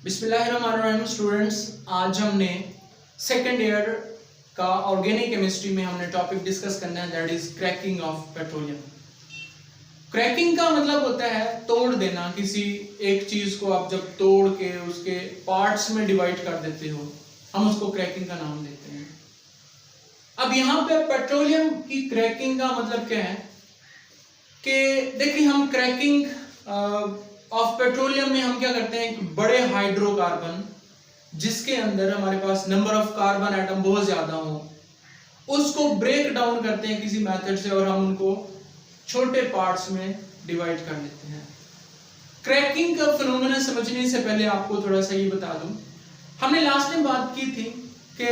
बिस्मिल्लाहिर्रहमानिर्रहीम स्टूडेंट्स, आज हमने सेकेंड ईयर का ऑर्गेनिक केमिस्ट्री में हमने टॉपिक डिस्कस करना है, that is cracking of petroleum. Cracking का मतलब होता है तोड़ देना। किसी एक चीज को आप जब तोड़ के उसके पार्ट्स में डिवाइड कर देते हो, हम उसको क्रैकिंग का नाम देते हैं। अब यहाँ पे पेट्रोलियम की क्रैकिंग का मतलब क्या है कि देखिए, हम क्रैकिंग ऑफ पेट्रोलियम में हम क्या करते हैं, एक बड़े हाइड्रोकार्बन जिसके अंदर हमारे पास नंबर ऑफ कार्बन एटम बहुत ज्यादा हो, उसको ब्रेक डाउन करते हैं किसी मेथड से और हम उनको छोटे पार्ट्स में डिवाइड कर देते हैं। क्रैकिंग का फिनोमेना समझने से पहले आपको थोड़ा सा ये बता दूं, हमने लास्ट टाइम बात की थी कि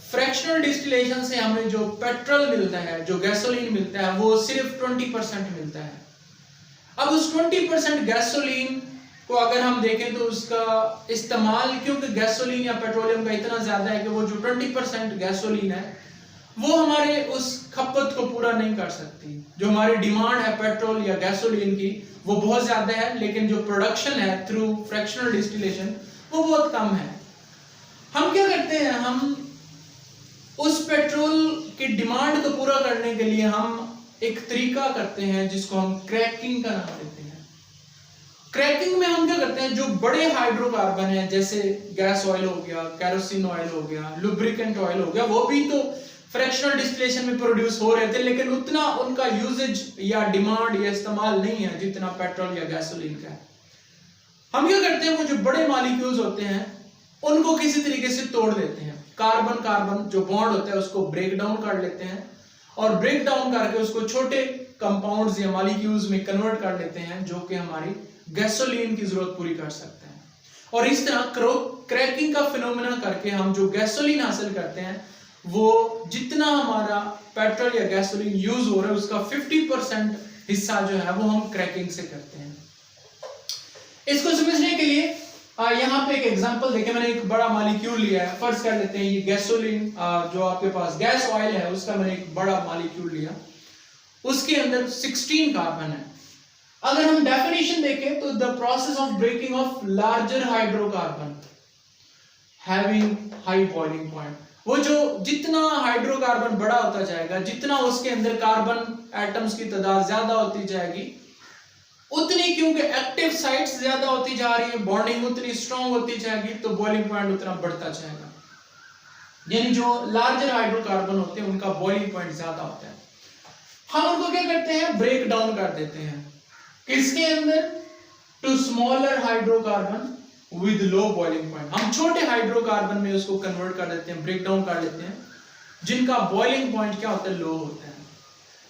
फ्रैक्शनल डिस्टिलेशन से हमें जो पेट्रोल मिलता है, जो गैसोलीन मिलता है, वो सिर्फ 20% मिलता है। अब उस 20% गैसोलीन को अगर हम देखें तो उसका इस्तेमाल, क्योंकि गैसोलीन या पेट्रोलियम का इतना ज्यादा है कि वो जो 20% गैसोलीन है वो हमारे उस खपत को पूरा नहीं कर सकती। जो हमारी डिमांड है पेट्रोल या गैसोलीन की वो बहुत ज्यादा है, लेकिन जो प्रोडक्शन है थ्रू फ्रैक्शनल डिस्टिलेशन वो बहुत कम है। हम क्या करते हैं, हम उस पेट्रोल की डिमांड को पूरा करने के लिए हम एक तरीका करते हैं जिसको हम क्रैकिंग का नाम देते हैं। क्रैकिंग में हम क्या करते हैं, जो बड़े हाइड्रोकार्बन हैं जैसे गैस ऑयल हो गया, केरोसिन ऑयल हो गया, लुब्रिकेंट ऑयल हो गया, वो भी तो फ्रैक्शनल डिस्टिलेशन में प्रोड्यूस हो रहे थे, लेकिन उतना उनका यूजेज या डिमांड या इस्तेमाल नहीं है जितना पेट्रोल या गैसोलीन का है। हम क्या करते हैं, वो जो बड़े मॉलिक्यूल्स होते हैं उनको किसी तरीके से तोड़ देते हैं। कार्बन कार्बन जो बॉन्ड होता है उसको ब्रेक डाउन कर लेते हैं और ब्रेक डाउन करके उसको छोटे कंपाउंड्स या मॉलिक्यूल्स में कन्वर्ट कर लेते हैं, जो कि हमारी गैसोलीन की जरूरत पूरी कर सकते हैं। और इस तरह क्रैकिंग का फिनोमेना करके हम जो गैसोलीन हासिल करते हैं, वो जितना हमारा पेट्रोल या गैसोलीन यूज हो रहा है उसका 50% हिस्सा जो है वो हम क्रैकिंग से करते हैं। इसको समझने के लिए यहाँ पे एक एग्जांपल देखें। मैंने एक बड़ा मॉलिक्यूल लिया है, फर्ज कर लेते हैं ये गैसोलीन, जो आपके पास गैस ऑयल है उसका मैंने एक बड़ा मॉलिक्यूल लिया, उसके अंदर 16 कार्बन है। अगर हम डेफिनेशन देखें तो the process of breaking of larger hydrocarbon having high boiling point, वो जो जितना हाइड्रोकार्बन बड़ा होता जाएगा, जितना उसके अंदर कार्बन एटम्स की तादाद ज्यादा होती जाएगी, उतनी, क्योंकि एक्टिव साइट्स ज्यादा होती जा रही है, बॉन्डिंग उतनी स्ट्रांग होती जाएगी, तो बॉइलिंग पॉइंट उतना बढ़ता जाएगा। यानी जो लार्जर हाइड्रोकार्बन होते हैं उनका बॉइलिंग पॉइंट ज्यादा होता है। हम उनको क्या करते हैं, ब्रेक डाउन कर देते हैं किसके अंदर, to smaller hydrocarbon with low boiling point. हम छोटे हाइड्रोकार्बन में उसको कन्वर्ट कर देते हैं, ब्रेक डाउन कर देते हैं, जिनका बॉइलिंग पॉइंट क्या होता है, लो होता है।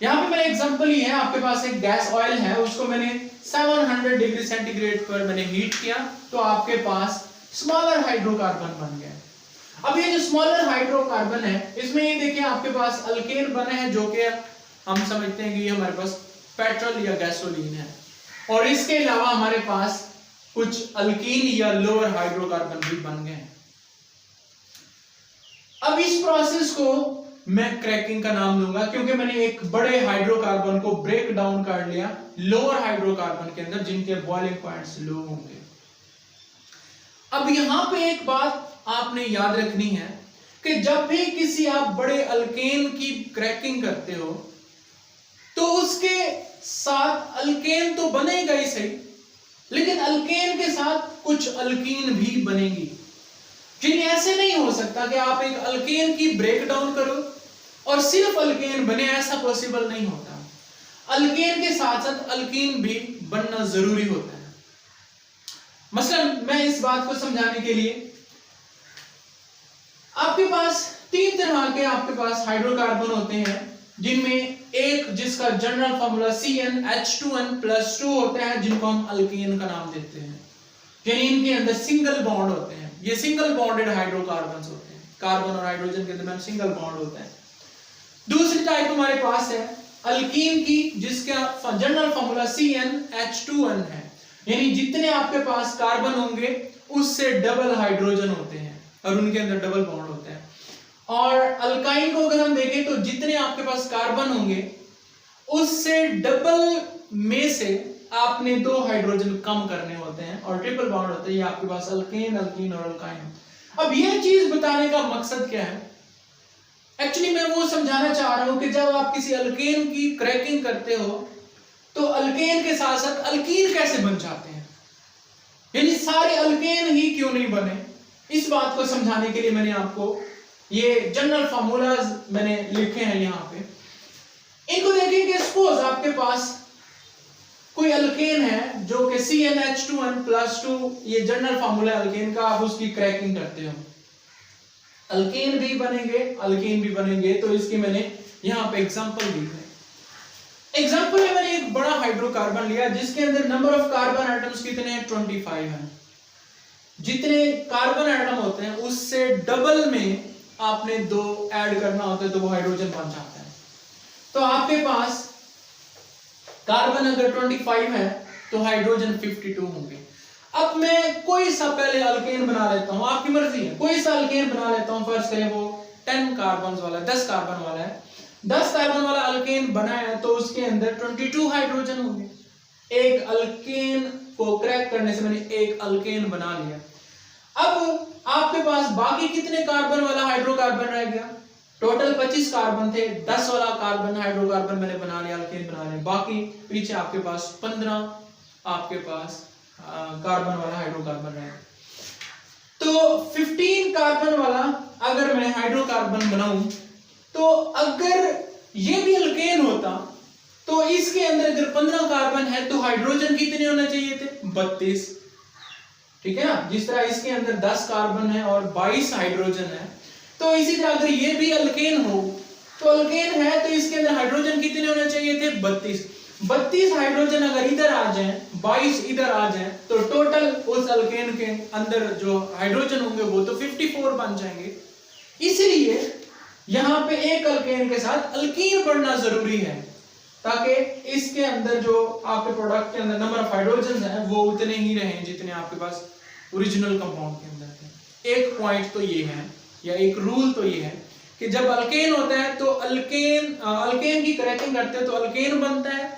यहाँ पे मैंने एग्जांपल ही है, आपके पास एक गैस ऑयल है, उसको मैंने 700 डिग्री सेंटीग्रेड पर मैंने हीट किया, तो आपके पास स्मॉलर हाइड्रोकार्बन बन गया। अब ये जो स्मॉलर हाइड्रोकार्बन है, इसमें ये देखिए आपके पास अल्केन बने हैं, जो कि हम समझते हैं कि ये हमारे पास पेट्रोल या गैसोलीन है, और इसके अलावा हमारे पास कुछ अल्कीन या लोअर हाइड्रोकार्बन भी बन गए। अब इस प्रोसेस को मैं क्रैकिंग का नाम दूंगा, क्योंकि मैंने एक बड़े हाइड्रोकार्बन को ब्रेक डाउन कर लिया लोअर हाइड्रोकार्बन के अंदर, जिनके बॉइलिंग पॉइंट्स लो होंगे। अब यहां पे एक बात आपने याद रखनी है कि जब भी किसी आप बड़े अल्केन की क्रैकिंग करते हो तो उसके साथ अल्केन तो बनेगा ही सही, लेकिन अल्केन के साथ कुछ अल्कीन भी बनेगी। जिन्हें ऐसे नहीं हो सकता कि आप एक अल्केन की ब्रेक डाउन करो और सिर्फ अल्केन बने, ऐसा पॉसिबल नहीं होता। अल्केन के साथ साथ अल्कीन भी बनना जरूरी होता है। मसलन मैं इस बात को समझाने के लिए, आपके पास 3 तरह के आपके पास हाइड्रोकार्बन होते हैं, जिनमें एक जिसका जनरल फार्मूला CnH2n+2 होता है, जिनको हम अल्कीन का नाम देते हैं। यानी इनके अंदर सिंगल बॉन्ड होते हैं, ये सिंगल बॉन्डेड हाइड्रोकार्बन्स होते हैं, कार्बन और हाइड्रोजन के दरमियान सिंगल बॉन्ड होता है। दूसरी टाइप हमारे पास है अल्कीन की, जिसका जनरल फार्मूला CnH2n है, यानी जितने आपके पास कार्बन होंगे उससे डबल हाइड्रोजन होते हैं और उनके अंदर डबल बॉन्ड होते हैं। और अल्काइन को अगर हम देखें तो जितने आपके पास कार्बन होंगे उससे डबल में से आपने 2 हाइड्रोजन कम करने होते हैं और ट्रिपल बॉन्ड होते हैं, ये आपके पास अल्केन, अल्कीन और अल्काइन। अब ये चीज बताने का मकसद क्या है? एक्चुअली मैं वो समझाना चाह रहा हूं कि जब आप किसी अल्केन की क्रैकिंग करते हो तो अल्केन के साथ साथ अल्कीन कैसे बन जाते हैं, यानी सारे अल्केन ही क्यों नहीं बने। इस बात को समझाने के लिए मैंने आपको ये जनरल फार्मूलाज मैंने लिखे हैं यहाँ पे। इनको देखेंगे, सपोज आपके पास कोई अल्केन है जो कि CnH2n+2, ये जनरल फार्मूला है अल्केन का, आप उसकी क्रैकिंग करते हो, अल्केन भी बनेंगे, अल्कीन भी बनेंगे। तो इसकी मैंने यहाँ पे एग्जांपल दी है। एग्जांपल में मैंने एक बड़ा हाइड्रोकार्बन लिया जिसके अंदर नंबर ऑफ कार्बन एटम्स कितने हैं, 25 हैं। जितने कार्बन एटम होते हैं उससे डबल में आपने 2 ऐड करना होता है तो वो हाइड्रोजन बन जाता है। तो आपके पास कार्बन अगर 25 है तो हाइड्रोजन 52 होंगे। अब मैं कोई सा पहले अल्केन बना लेता हूं, आपकी मर्जी है, कोई सा अल्केन बना लेता हूं। फर्स्ट करें वो 10 कार्बन वाला, 10 कार्बन वाला है, 10 कार्बन वाला अल्केन बनाया तो उसके अंदर 22 हाइड्रोजन होंगे। एक अल्केन को क्रैक करने से मैंने एक अल्केन बना लिया। अब आपके पास बाकी कितने कार्बन वाला हाइड्रोकार्बन रह गया? टोटल 25 कार्बन थे, 10 वाला कार्बन हाइड्रोकार्बन मैंने बना लिया, अल्केन बना लिया। बाकी पीछे आपके पास 15 आपके पास कार्बन वाला हाइड्रोकार्बन रहे। तो 15 कार्बन वाला अगर मैं हाइड्रोकार्बन बनाऊं तो अगर ये भी अल्केन होता तो इसके अंदर अगर 15 कार्बन है तो हाइड्रोजन कितने होने चाहिए थे? 32। ठीक है ना, जिस तरह इसके अंदर 10 कार्बन है और 22 हाइड्रोजन है, तो इसी तरह अगर ये भी अल्केन हो तो अल्केन है तो इसके अंदर हाइड्रोजन कितने होने चाहिए थे? 32। 32 हाइड्रोजन अगर इधर आ जाएं, 22 इधर आ जाएं, तो टोटल उस अल्केन के अंदर जो हाइड्रोजन होंगे वो तो 54 बन जाएंगे। इसलिए यहाँ पे एक अल्केन के साथ अल्कीन पढ़ना जरूरी है ताकि इसके अंदर जो आपके प्रोडक्ट के अंदर नंबर ऑफ हाइड्रोजन है वो उतने ही रहें जितने आपके पास ओरिजिनल कंपाउंड के अंदर थे। एक पॉइंट तो ये है, या एक रूल तो ये है कि जब अल्केन होता है तो अल्केन की क्रैकिंग करते हैं तो अल्केन बनता है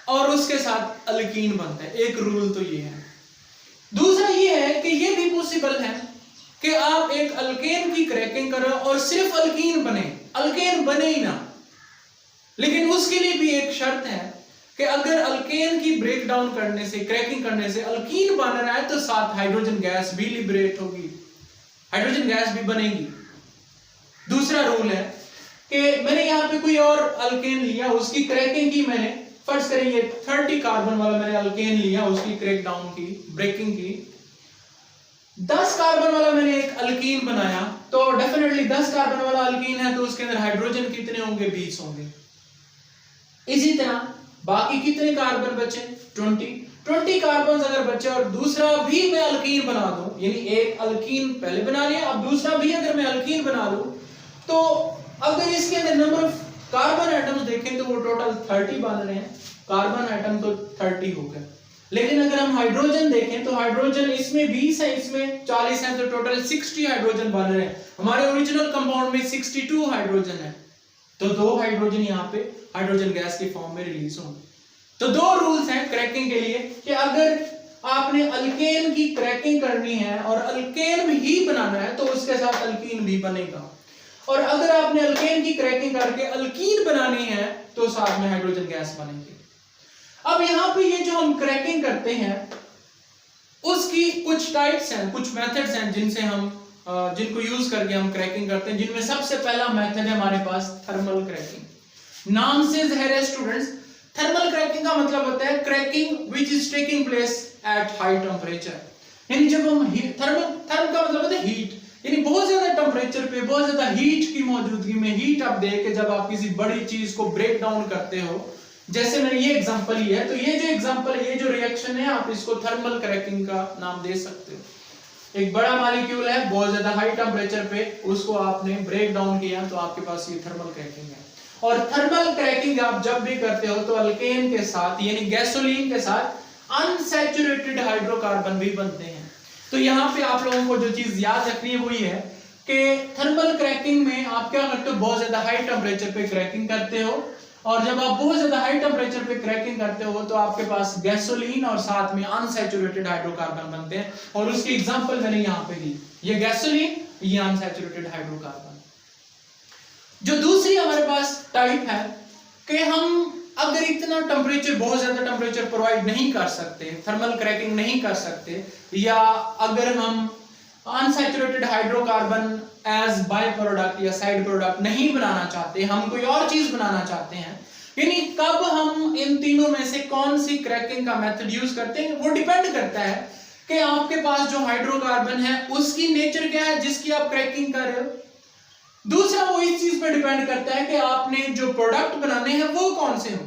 और उसके साथ अल्कीन बनता है। एक रूल तो ये है। दूसरा ये है कि ये भी पॉसिबल है कि आप एक अल्केन की क्रैकिंग करो और सिर्फ अल्कीन बने, अल्केन बने ही ना, लेकिन उसके लिए भी एक शर्त है कि अगर अल्केन की ब्रेक डाउन करने से, क्रैकिंग करने से अल्कीन बन रहा है तो साथ हाइड्रोजन गैस भी लिबरेट होगी, हाइड्रोजन गैस भी बनेगी। दूसरा रूल है कि मैंने यहाँ पे कोई और अल्केन लिया, उसकी क्रैकिंग की मैंने, फर्स्ट करें ये 30 कार्बन वाला मैंने अल्केन लिया, उसकी क्रैक डाउन की, ब्रेकिंग की। 10 कार्बन वाला मैंने एक अल्कीन बनाया तो डेफिनेटली 10 कार्बन वाला अल्कीन है तो उसके अंदर हाइड्रोजन कितने होंगे? 20 होंगे। इसी तरह बाकी कितने कार्बन बचे? 20 कार्बन अगर बचे और दूसरा भी मैं अल्कीन बना दूं, यानी एक अल्कीन पहले बना लिया, अब दूसरा भी अगर मैं अल्कीन बना लूं तो अगर इसके अंदर नंबर ऑफ कार्बन एटम्स देखें तो वो टोटल 30 बन रहे हैं, कार्बन एटम तो 30 हो गए। लेकिन अगर हम हाइड्रोजन देखें तो हाइड्रोजन इसमें 20 है, इसमें 40 है, तो टोटल 60 हाइड्रोजन बन रहे हैं। हमारे ओरिजिनल कंपाउंड में 62 हाइड्रोजन है, तो 2 हाइड्रोजन यहाँ पे हाइड्रोजन गैस के फॉर्म में रिलीज होंगे। तो 2 रूल्स हैं क्रैकिंग के लिए कि अगर आपने अल्केन की क्रैकिंग करनी है और अल्केन ही बनाना है तो उसके साथ अल्कीन भी बनेगा, और अगर आपने अल्केन की क्रैकिंग करके अल्कीन बनानी है तो साथ में हाइड्रोजन गैस बनेगी। अब यहाँ पे ये जो हम क्रैकिंग करते हैं उसकी कुछ टाइप्स हैं, कुछ मेथड्स हैं जिनसे हम जिनको यूज करके हम क्रैकिंग करते हैं, जिनमें सबसे पहला मेथड है हमारे पास थर्मल क्रैकिंग। नाम से ज़ाहिर है स्टूडेंट्स, थर्मल क्रैकिंग का मतलब होता है cracking which is taking place at high temperature. यानी जब हम थर्म का मतलब होता है हीट, यानी बहुत ज्यादा टेम्परेचर पे, बहुत ज्यादा हीट की मौजूदगी में, हीट आप दे के जब आप किसी बड़ी चीज को ब्रेक डाउन करते हो, जैसे मैंने ये एग्जांपल लिया है, तो ये जो एग्जांपल है, ये जो रिएक्शन है, आप इसको थर्मल क्रैकिंग का नाम दे सकते हो। एक बड़ा मॉलिक्यूल है, बहुत ज्यादा हाई टेम्परेचर पे, उसको आपने ब्रेक डाउन किया तो आपके पास ये थर्मल क्रैकिंग है। और थर्मल क्रैकिंग आप जब भी करते हो तो अल्केन के साथ यानी गैसोलीन के साथ अनसैचुरेटेड हाइड्रोकार्बन भी बनते हैं। तो यहाँ पे आप लोगों को जो चीज याद रखनी है वो ये है कि थर्मल क्रैकिंग में आप क्या करते हो, बहुत ज्यादा हाई टेम्परेचर पे क्रैकिंग करते हो और जब आप बहुत ज्यादा हाई टेम्परेचर पे क्रैकिंग करते हो तो आपके पास गैसोलीन और साथ में अनसैचुरेटेड हाइड्रोकार्बन बनते हैं, और उसकी एग्जांपल मैंने यहाँ पे दी, ये गैसोलीन, ये अनसैचुरेटेड हाइड्रोकार्बन। जो दूसरी हमारे पास टाइप है कि हम अगर इतना टेम्परेचर, बहुत ज्यादा टेम्परेचर प्रोवाइड नहीं कर सकते, थर्मल क्रैकिंग नहीं कर सकते, या अगर हम unsaturated hydrocarbon as by product या साइड प्रोडक्ट नहीं बनाना चाहते, हम कोई और चीज बनाना चाहते हैं, यानी कब हम इन तीनों में से कौन सी क्रैकिंग का मेथड यूज करते हैं, वो डिपेंड करता है कि आपके पास जो हाइड्रोकार्बन है उसकी नेचर क्या है जिसकी आप क्रैकिंग कर रहे हो। दूसरा वो इस चीज पे डिपेंड करता है कि आपने जो प्रोडक्ट बनाने हैं वो कौन से हो,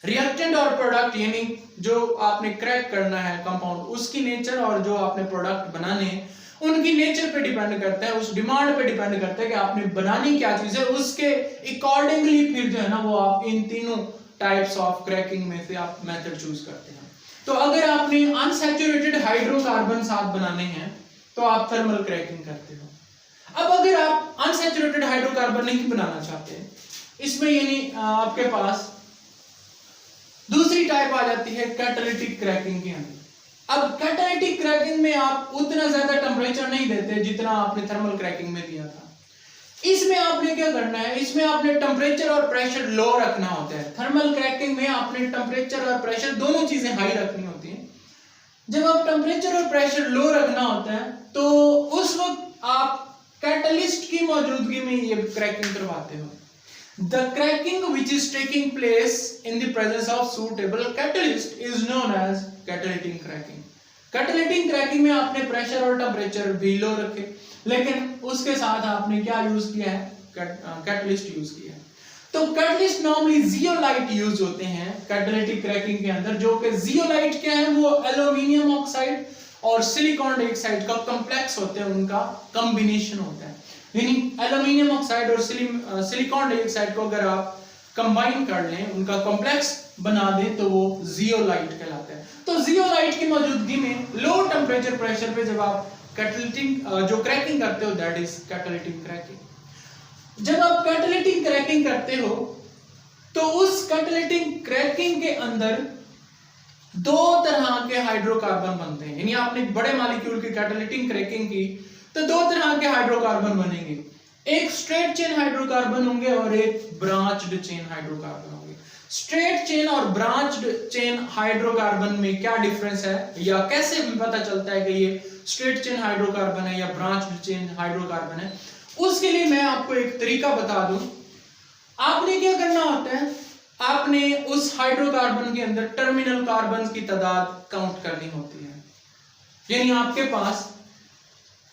रिएक्टेंट और प्रोडक्ट, यानी जो आपने क्रैक करना है कंपाउंड, उसकी नेचर और जो आपने प्रोडक्ट बनाने हैं उनकी नेचर पे डिपेंड करता है, उस डिमांड पे डिपेंड करता है कि आपने बनानी क्या चीज है, उसके अकॉर्डिंगली फिर जो है ना वो आप इन तीनों टाइप्स ऑफ क्रैकिंग में से आप मेथड चूज करते हैं। तो अगर आपने अनसैचुरेटेड हाइड्रोकार्बन साथ बनाने हैं तो आप थर्मल क्रैकिंग करते हो। अब अगर आप अनसैचुरेटेड हाइड्रोकार्बन नहीं बनाना चाहते, इसमें यानी आपके पास दूसरी टाइप आ जाती है कैटालिटिक क्रैकिंग के अंदर। अब कैटालिटिक क्रैकिंग में आप उतना ज्यादा टेम्परेचर नहीं देते जितना आपने थर्मल क्रैकिंग में दिया था। इसमें आपने क्या करना है, इसमें आपने टेम्परेचर और प्रेशर लो रखना होता है। थर्मल क्रैकिंग में आपने टेम्परेचर और प्रेशर दोनों चीजें हाई रखनी होती हैं। जब आप टेम्परेचर और प्रेशर लो रखना होता है तो उस वक्त आप कैटलिस्ट की मौजूदगी में ये क्रैकिंग करवाते हो। The cracking which is taking place in the presence of suitable catalyst is known as catalytic cracking. Catalytic cracking में आपने प्रेशर और टेम्परेचर भी लो रखे, लेकिन उसके साथ आपने क्या यूज किया है, कैटलिस्ट यूज किया है। तो कैटलिस्ट नॉर्मली जियोलाइट यूज होते हैं कैटालिटिक क्रैकिंग के अंदर, जो कि जियोलाइट क्या है, वो एल्यूमिनियम ऑक्साइड और सिलिकॉन डाइऑक्साइड का कॉम्प्लेक्स होते हैं, उनका कॉम्बिनेशन होता है। यानी एल्यूमिनियम ऑक्साइड और सिलिकॉन डाइऑक्साइड को अगर आप कंबाइन कर लें, उनका कॉम्प्लेक्स बना दें, तो वो जियोलाइट कहलाता है। तो जियोलाइट की मौजूदगी में लो टेम्परेचर प्रेशर पे जब आप कैटालिटिक जो क्रैकिंग करते हो, दैट इज कैटालिटिक क्रैकिंग। जब आप कैटालिटिक क्रैकिंग करते हो तो उस कैटालिटिक क्रैकिंग के अंदर दो तरह के हाइड्रोकार्बन बनते हैं। यानी आपने बड़े मॉलिक्यूल की कैटालिटिक क्रैकिंग की तो दो तरह के हाइड्रोकार्बन बनेंगे, एक स्ट्रेट चेन हाइड्रोकार्बन होंगे और एक ब्रांच्ड चेन हाइड्रोकार्बन होंगे। स्ट्रेट चेन और ब्रांच्ड चेन हाइड्रोकार्बन में क्या डिफरेंस है, या कैसे पता चलता है कि ये स्ट्रेट चेन हाइड्रोकार्बन है या ब्रांच्ड चेन हाइड्रोकार्बन है, उसके लिए मैं आपको एक तरीका बता दूं। आपने क्या करना होता है, आपने उस हाइड्रोकार्बन के अंदर टर्मिनल कार्बन की तादाद काउंट करनी होती है। यानी आपके पास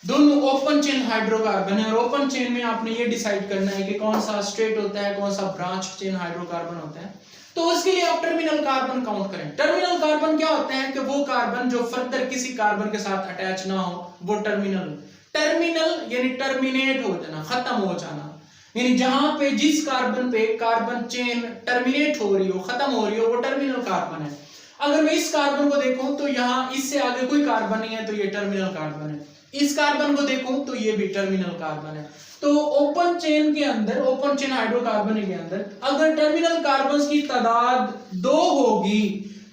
दोनों ओपन चेन हाइड्रोकार्बन है और ओपन चेन में आपने ये डिसाइड करना है कि कौन सा स्ट्रेट होता है, कौन सा ब्रांच चेन हाइड्रोकार्बन होता है। तो उसके लिए आप टर्मिनल कार्बन काउंट करें। टर्मिनल कार्बन क्या होते हैं कि वो कार्बन जो फर्दर किसी कार्बन के साथ अटैच ना हो, वो टर्मिनल यानी टर्मिनेट हो जाना, खत्म हो जाना, यानी जहां पे जिस कार्बन पे कार्बन चेन टर्मिनेट हो रही हो, खत्म हो रही हो, वो टर्मिनल कार्बन है। अगर मैं इस कार्बन को देखूं तो यहाँ इससे आगे कोई कार्बन नहीं है, तो ये टर्मिनल कार्बन है। इस कार्बन को देखूं तो ये भी टर्मिनल कार्बन है। तो ओपन चेन के अंदर, ओपन चेन हाइड्रोकार्बन के अंदर अगर टर्मिनल कार्बन की तादाद 2 होगी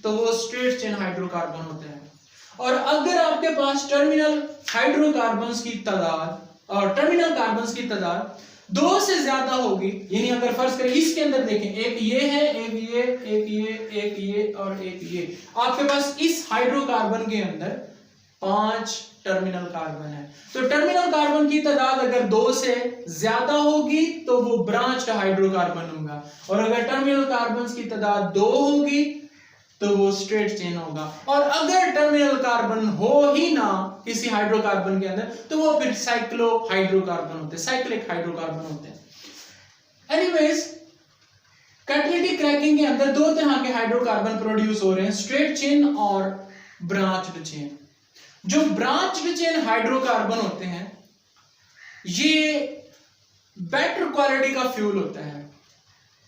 तो वो स्ट्रेट चेन हाइड्रोकार्बन होते हैं। और अगर आपके पास टर्मिनल हाइड्रोकार्बन की तादाद और टर्मिनल कार्बन की तादाद 2 से ज्यादा होगी, यानी अगर फर्ज करें इसके अंदर देखें, एक ये है, एक ये, एक ये, एक ये और एक ये, आपके पास इस हाइड्रोकार्बन के अंदर 5 टर्मिनल कार्बन है। तो टर्मिनल कार्बन की तादाद अगर 2 से ज्यादा होगी तो वो ब्रांच्ड हाइड्रोकार्बन होगा, और अगर टर्मिनल कार्बन की तादाद 2 होगी तो वो स्ट्रेट चेन होगा। और अगर टर्मिनल कार्बन हो ही ना किसी हाइड्रोकार्बन के अंदर तो वो फिर साइक्लो हाइड्रोकार्बन होते हैं, साइक्लिक हाइड्रोकार्बन होते हैं। एनीवेज, कैटालिटिक क्रैकिंग के अंदर 2 तरह के हाइड्रोकार्बन प्रोड्यूस हो रहे हैं, स्ट्रेट चेन और ब्रांच्ड चेन। जो ब्रांच्ड चेन हाइड्रोकार्बन होते हैं ये बेटर क्वालिटी का फ्यूल होता है।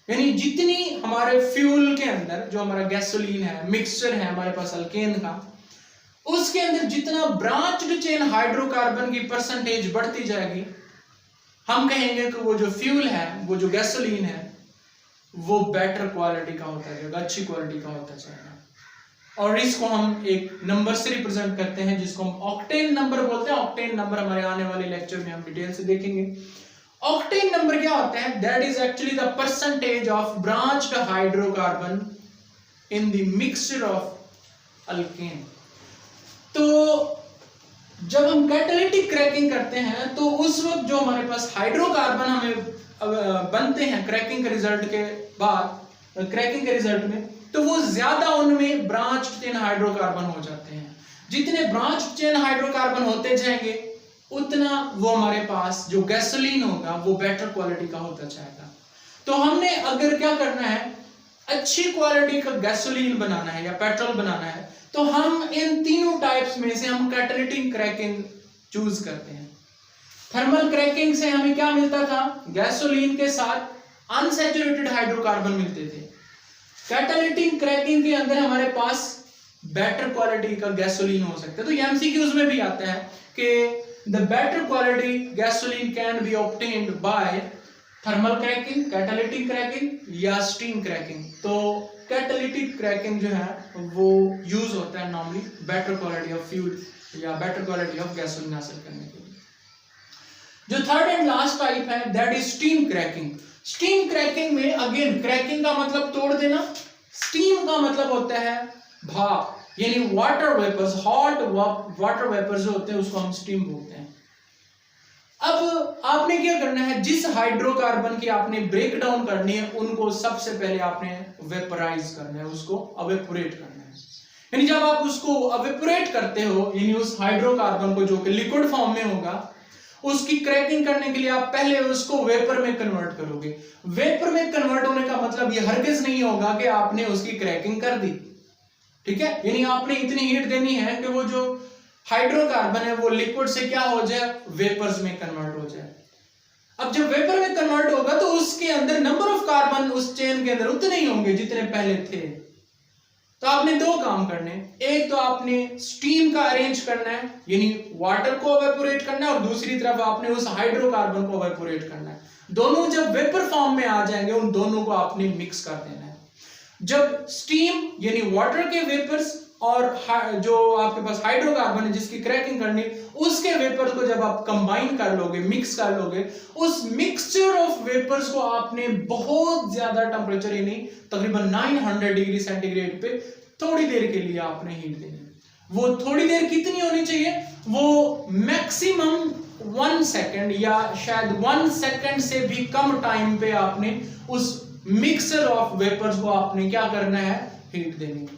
यानी जितनी हमारे फ्यूल के अंदर जो हमारा गैसोलीन है, मिक्सचर है हमारे पास अल्केन का, उसके अंदर जितना ब्रांच्ड चेन हाइड्रोकार्बन की परसेंटेज बढ़ती जाएगी, हम कहेंगे कि वो जो फ्यूल है, वो जो गैसोलीन है, वो बेटर क्वालिटी का होता जाएगा, अच्छी क्वालिटी का होता जाएगा। और इसको हम एक नंबर से रिप्रेजेंट करते हैं जिसको हम ऑक्टेन नंबर बोलते हैं। ऑक्टेन नंबर हमारे आने वाले लेक्चर में हम डिटेल से देखेंगे। ऑक्टेन नंबर क्या होता है? That is actually the percentage of branched hydrocarbon in the mixture of alkane. तो जब हम कैटालिटिक क्रैकिंग करते हैं तो उस वक्त जो हमारे पास हाइड्रोकार्बन हमें बनते हैं क्रैकिंग के रिजल्ट के बाद, क्रैकिंग के रिजल्ट में, तो वो ज्यादा उनमें ब्रांच चेन हाइड्रोकार्बन हो जाते हैं। जितने ब्रांच चेन हाइड्रोकार्बन होते जाएंगे उतना वो हमारे पास जो गैसोलीन होगा वो बेटर क्वालिटी का होता जाएगा। तो हमने अगर क्या करना है, अच्छी क्वालिटी का गैसोलीन बनाना है या पेट्रोल बनाना है, तो हम इन तीनों टाइप्स में से हम कैटालिटिक क्रैकिंग चूज करते हैं। थर्मल क्रैकिंग से हमें क्या मिलता था? गैसोलीन के साथ अनसैचुरेटेड हाइड्रोकार्बन मिलते थे। कैटालिटिक क्रैकिंग के अंदर हमारे पास बेटर क्वालिटी का गैसोलीन हो सकता है। तो एमसीक्यूज में भी आता है कि the better quality gasoline can be obtained by thermal cracking, catalytic cracking या स्टीम क्रैकिंग। तो कैटालिटिक क्रैकिंग जो है वो यूज होता है normally better quality of fuel या बेटर क्वालिटी ऑफ गैसोलीन हासिल करने के लिए। जो थर्ड एंड लास्ट टाइप है that is steam cracking. Steam cracking में अगेन क्रैकिंग का मतलब तोड़ देना, स्टीम का मतलब होता है भाप, यानी water vapours, hot water vapours जो होते हैं उसको हम स्टीम बोलते हैं। अब आपने क्या करना है, जिस हाइड्रोकार्बन की आपने ब्रेक डाउन करनी है उनको सबसे पहले आपने वेपराइज करना है, उसको अवेपोरेट करना है। यानी जब आप उसको अवेपोरेट करते हो, यानी उस हाइड्रोकार्बन को जो कि लिक्विड फॉर्म में होगा, उसकी क्रैकिंग करने के लिए आप पहले उसको वेपर में कन्वर्ट करोगे। वेपर में कन्वर्ट होने का मतलब ये हरगिज नहीं होगा कि आपने उसकी क्रैकिंग कर दी, ठीक है। यानी आपने इतनी हीट देनी है कि वो जो हाइड्रोकार्बन है वो लिक्विड से क्या हो जाए, वेपर्स में कन्वर्ट हो जाए। अब जब वेपर में कन्वर्ट होगा तो उसके अंदर नंबर ऑफ कार्बन उस चेन के अंदर उतने ही होंगे जितने पहले थे। तो आपने दो काम करने, एक तो आपने स्टीम का अरेंज करना है, यानी वाटर को एवेपोरेट करना है, और दूसरी तरफ आपने उस हाइड्रोकार्बन को एवेपोरेट करना है। दोनों जब वेपर फॉर्म में आ जाएंगे उन दोनों को आपने मिक्स कर देना है। जब स्टीम यानी वाटर के वेपर्स और जो आपके पास हाइड्रोकार्बन है जिसकी क्रैकिंग करनी, उसके वेपर्स को जब आप कंबाइन कर लोगे, मिक्स कर लोगे, उस मिक्सचर ऑफ वेपर्स को आपने बहुत ज्यादा टेंपरेचर यानी तकरीबन 900 डिग्री सेंटीग्रेड पे थोड़ी देर के लिए आपने हीट देनी। वो थोड़ी देर कितनी होनी चाहिए? वो मैक्सिमम 1 सेकेंड या शायद 1 सेकेंड से भी कम टाइम पे आपने उस मिक्सचर ऑफ वेपर्स को आपने क्या करना है, हीट देनी है।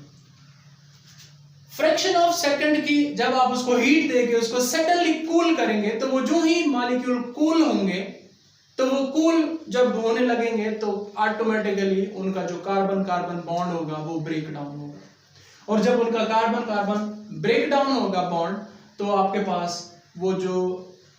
फ्रैक्शन ऑफ सेकंड की जब आप उसको हीट देके उसको सडनली कूल करेंगे, तो वो जो ही मॉलिक्यूल कूल होंगे, तो वो कूल जब होने लगेंगे तो ऑटोमेटिकली उनका जो कार्बन कार्बन बॉन्ड होगा वो ब्रेक डाउन होगा, और जब उनका कार्बन कार्बन ब्रेक डाउन होगा बॉन्ड, तो आपके पास वो जो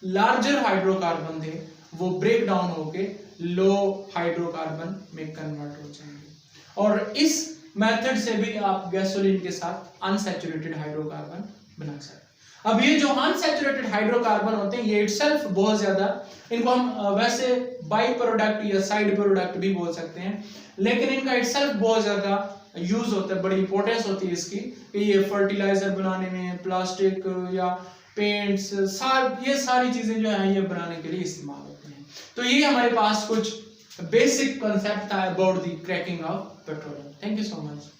लार्जर हाइड्रोकार्बन थे वो ब्रेक डाउन होके लो हाइड्रोकार्बन में कन्वर्ट हो जाएंगे। और इस मेथड से भी आप गैसोलीन के साथ अनसैचुरेटेड हाइड्रोकार्बन बना सकते हैं। अब ये जो अनसैचुरेटेड हाइड्रोकार्बन होते हैं ये इटसेल्फ बहुत ज्यादा, इनको हम वैसे बाई प्रोडक्ट या साइड प्रोडक्ट भी बोल सकते हैं, लेकिन इनका इटसेल्फ बहुत ज्यादा यूज होता है, बड़ी इंपॉर्टेंस होती है इसकी कि ये फर्टिलाइजर बनाने में, प्लास्टिक या पेंट्स, ये सारी चीजें जो है ये बनाने के लिए इस्तेमाल होती हैं। तो ये हमारे पास कुछ बेसिक कॉन्सेप्ट था about the cracking of petroleum. Thank you so much.